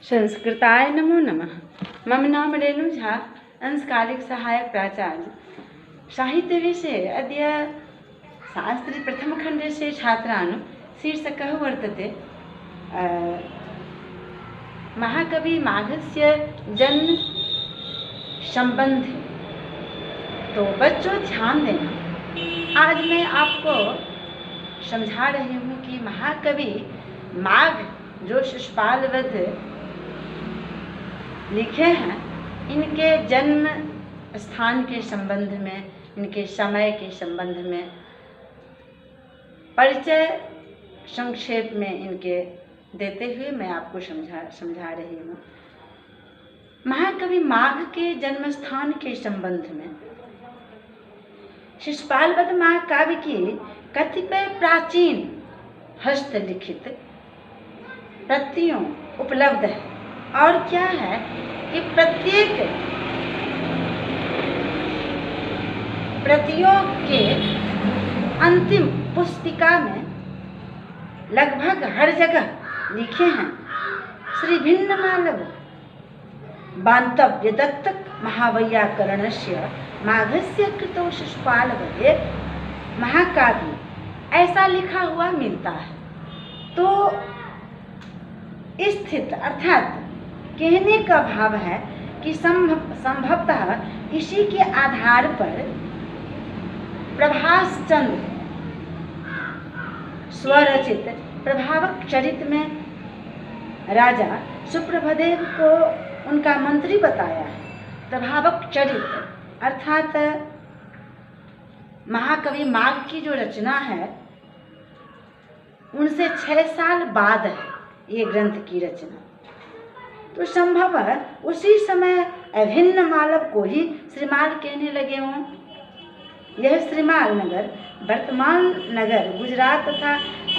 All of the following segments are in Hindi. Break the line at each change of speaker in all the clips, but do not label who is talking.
संस्कृताय नमो नमः। मम नाम रेणु झा, अंशकालिक सहायक प्राचार्य साहित्य विषये। अद्य शास्त्री प्रथमखण्डस्य छात्राणां शीर्षकः वर्तते महाकवि माघस्य जन्म संबंध। तो बच्चों ध्यान देना, आज मैं आपको समझा रही हूँ कि महाकवि माघ जो शिशुपाल वध लिखे हैं, इनके जन्म स्थान के संबंध में, इनके समय के संबंध में परिचय संक्षेप में इनके देते हुए मैं आपको समझा रही हूँ। महाकवि माघ के जन्म स्थान के संबंध में शिशुपाल वध महाकाव्य की कतिपय प्राचीन हस्तलिखित प्रतियों उपलब्ध है। और क्या है कि प्रत्येक प्रतियों के अंतिम पुस्तिका में लगभग हर जगह लिखे हैं श्री भिन्न मालव बांतव्य दत्तक महावैयाकरणस्य माघस्य कृतो शिशुपाल वधे महाकाव्य, ऐसा लिखा हुआ मिलता है। तो स्थित अर्थात कहने का भाव है कि संभवतः इसी के आधार पर प्रभास चंद्र स्वरचित प्रभावक चरित में राजा सुप्रभदेव को उनका मंत्री बताया है। प्रभावक चरित अर्थात महाकवि माघ की जो रचना है, उनसे 6 साल बाद है ये ग्रंथ की रचना। तो संभव है उसी समय अभिन्न मालव को ही श्रीमाल कहने लगे हों। यह श्रीमाल नगर वर्तमान नगर गुजरात तथा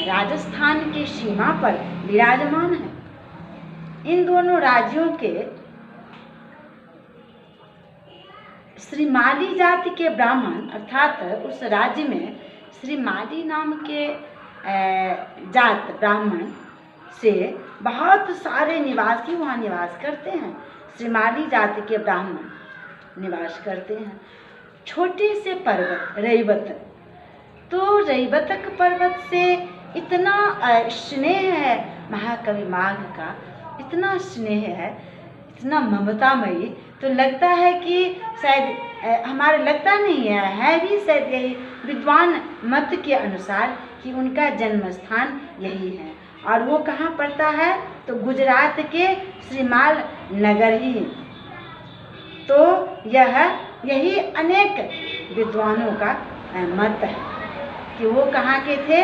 राजस्थान की सीमा पर विराजमान है। इन दोनों राज्यों के श्रीमाली जाति के ब्राह्मण, अर्थात उस राज्य में श्रीमाली नाम के जात ब्राह्मण से बहुत सारे निवासी वहाँ निवास करते हैं। श्रीमाली जाति के ब्राह्मण निवास करते हैं। छोटे से पर्वत रैवतक, तो रैवतक पर्वत से इतना स्नेह है महाकवि माघ का, इतना स्नेह है, इतना ममतामयी, तो लगता है कि शायद हमारे लगता नहीं है भी शायद यही विद्वान मत के अनुसार कि उनका जन्म स्थान यही है। और वो कहाँ पड़ता है? तो गुजरात के श्रीमाल नगर ही। तो यही अनेक विद्वानों का मत है कि वो कहाँ के थे?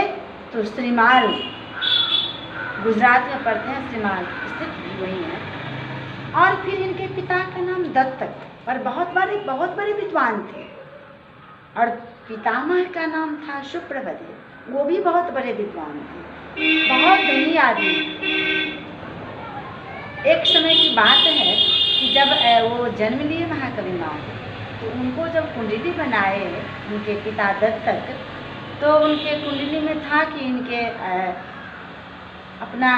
तो श्रीमाल गुजरात में पड़ते हैं, श्रीमाल स्थित वही है। और फिर इनके पिता का नाम दत्तक, पर बहुत बड़े विद्वान थे। और पितामह का नाम था सुप्रभदेव, वो भी बहुत बड़े विद्वान थे, बहुत धनी आदमी। एक समय की बात है कि जब वो जन्म लिए महाकवि माघ, तो उनको जब कुंडली बनाए उनके पिता दत्तक, तो उनके कुंडली में था कि इनके अपना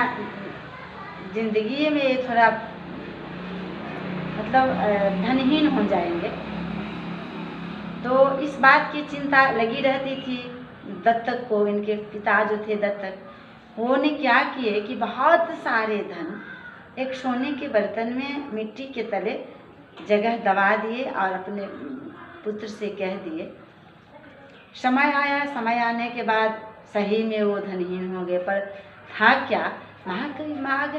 जिंदगी में थोड़ा मतलब धनहीन हो जाएंगे। तो इस बात की चिंता लगी रहती थी दत्तक को। इनके पिता जो थे दत्तक, उन्होंने क्या किए कि बहुत सारे धन एक सोने के बर्तन में मिट्टी के तले जगह दबा दिए और अपने पुत्र से कह दिए। समय आया, समय आने के बाद सही में वो धनहीन हो गए। पर था क्या, महाकवि माघ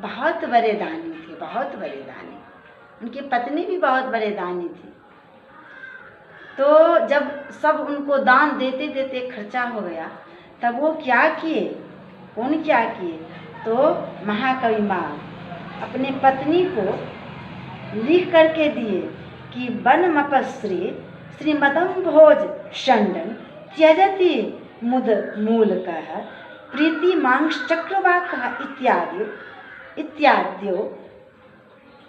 बहुत बड़े दानी थे, बहुत बड़े दानी। उनकी पत्नी भी बहुत बड़े दानी थी। तो जब सब उनको दान देते देते खर्चा हो गया, तब वो क्या किए, कौन क्या किए? तो महाकवि माघ अपने पत्नी को लिख करके दिए कि वन मपश्री श्रीमदम भोज षंडन त्यजति मुद मूलकः प्रीति मांस चक्रवाकः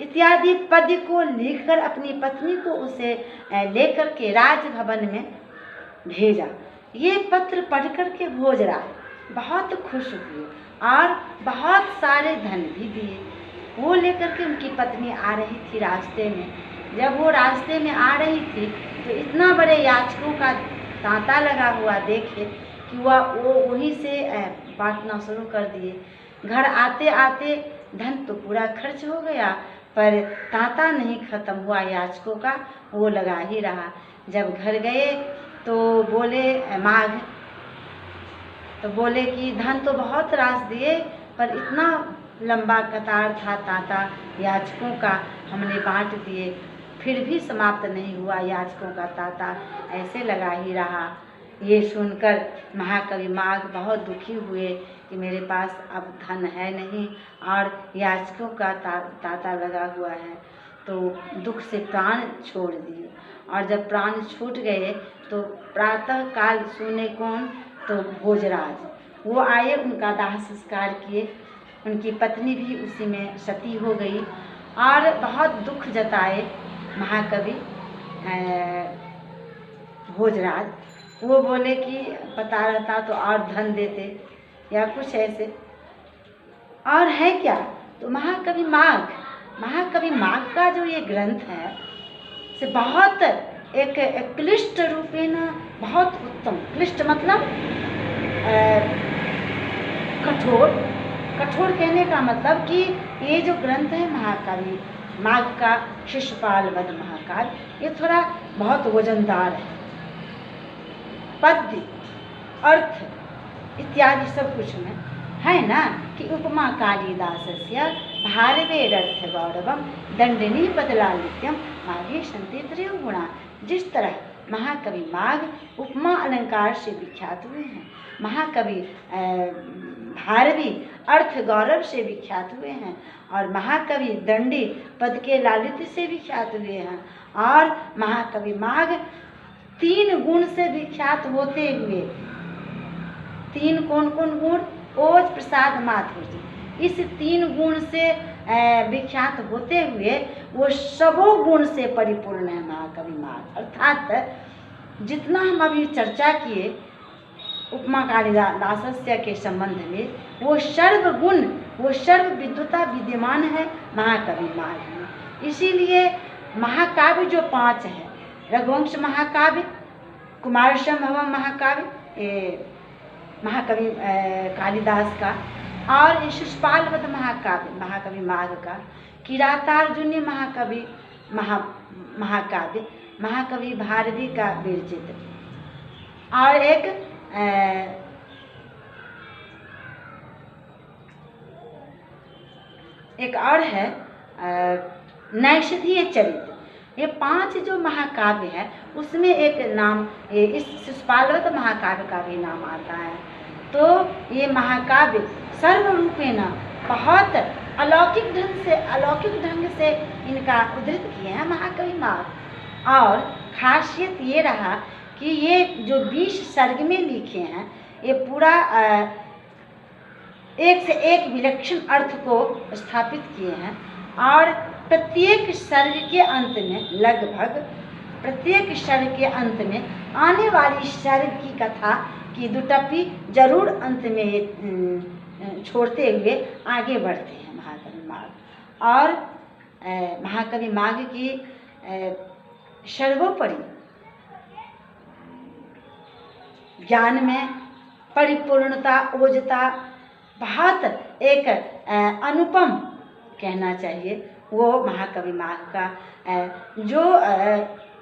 इत्यादि पद को लिखकर अपनी पत्नी को उसे लेकर के राजभवन में भेजा। ये पत्र पढ़ करके भोजराज बहुत खुश हुए और बहुत सारे धन भी दिए। वो लेकर के उनकी पत्नी आ रही थी रास्ते में। जब वो रास्ते में आ रही थी तो इतना बड़े याचकों का तांता लगा हुआ देखे कि वो वहीं से बांटना शुरू कर दिए। घर आते आते धन तो पूरा खर्च हो गया, पर तांता नहीं खत्म हुआ याचकों का, वो लगा ही रहा। जब घर गए तो बोले माघ, तो बोले कि धन तो बहुत रास दिए, पर इतना लंबा कतार था तांता याचकों का, हमने बांट दिए, फिर भी समाप्त नहीं हुआ याचकों का तांता, ऐसे लगा ही रहा। ये सुनकर महाकवि माघ बहुत दुखी हुए कि मेरे पास अब धन है नहीं और याचकों का तांता लगा हुआ है, तो दुख से प्राण छोड़ दिए। और जब प्राण छूट गए तो प्रातः काल सोने कौन, तो भोजराज वो आए, उनका दाह संस्कार किए। उनकी पत्नी भी उसी में सती हो गई और बहुत दुख जताए महाकवि भोजराज। वो बोले कि पता रहता तो और धन देते या कुछ ऐसे। और है क्या, तो महाकवि माघ का जो ये ग्रंथ है से बहुत एक क्लिष्ट रूपेण, बहुत उत्तम। क्लिष्ट मतलब कठोर कहने का मतलब कि ये जो ग्रंथ है महाकवि माघ का शिशुपाल वध महाकाव्य, ये थोड़ा बहुत वजनदार है। पद्य अर्थ इत्यादि सब कुछ में है ना कि उपमा कालिदासस्य भारवेरर्थ गौरवम दंडिनी बदलालित्यम माघे संति त्रयो गुणा। जिस तरह महाकवि माघ उपमा अलंकार से विख्यात हुए हैं, महाकवि भारवी अर्थ गौरव से विख्यात हुए हैं, और महाकवि दंडी पद के लालित्य से विख्यात हुए हैं, और महाकवि माघ 3 गुण से विख्यात होते हुए, 3 कौन कौन गुण, ओज प्रसाद माधुर्य, इस 3 गुण से विख्यात होते हुए वो सबों गुण से परिपूर्ण है महाकवि माघ। अर्थात जितना हम अभी चर्चा किए उपमा कालिदासस्य के संबंध में, वो सर्वगुण, वो सर्व विद्वता विद्यमान है महाकवि माघ में। इसीलिए महाकाव्य जो 5 है, रघुवंश महाकाव्य, कुमार संभवम महाकाव्य महाकवि कालिदास का, और शिशुपाल वध महाकाव्य महाकवि माघ का, किरातार्जुनीय महाकाव्य महाकवि भारवी का विरचित, और एक और है नैषधीय चरित्र। ये 5 जो महाकाव्य है उसमें एक नाम इस शिशुपाल वध महाकाव्य का भी नाम आता है। तो ये महाकाव्य सर्वरूपेण बहुत अलौकिक ढंग से इनका उद्धृत किए हैं महाकवि माघ। और खासियत ये रहा कि ये जो 20 सर्ग में लिखे हैं, ये पूरा एक से एक विलक्षण अर्थ को स्थापित किए हैं, और प्रत्येक सर्ग के अंत में, लगभग प्रत्येक सर्ग के अंत में आने वाली सर्ग की कथा की दुटप्पी जरूर अंत में छोड़ते हुए आगे बढ़ते हैं महाकवि माघ। और महाकवि माघ की सर्वोपरि ज्ञान में परिपूर्णता, ओजता, बहुत एक अनुपम कहना चाहिए, वो महाकवि माघ का जो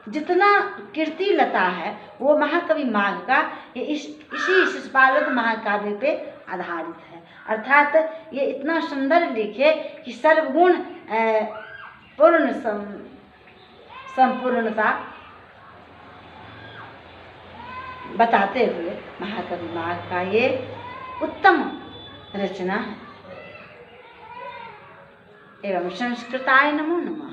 जितना कीर्तिलता है वो महाकवि माघ का इसी शिशुपाल वध महाकाव्य पे आधारित है। अर्थात ये इतना सुंदर लिखे कि सर्वगुण पूर्ण संपूर्णता बताते हुए महाकवि माघ का ये उत्तम रचना है। एवं संस्कृताय नमो नमः।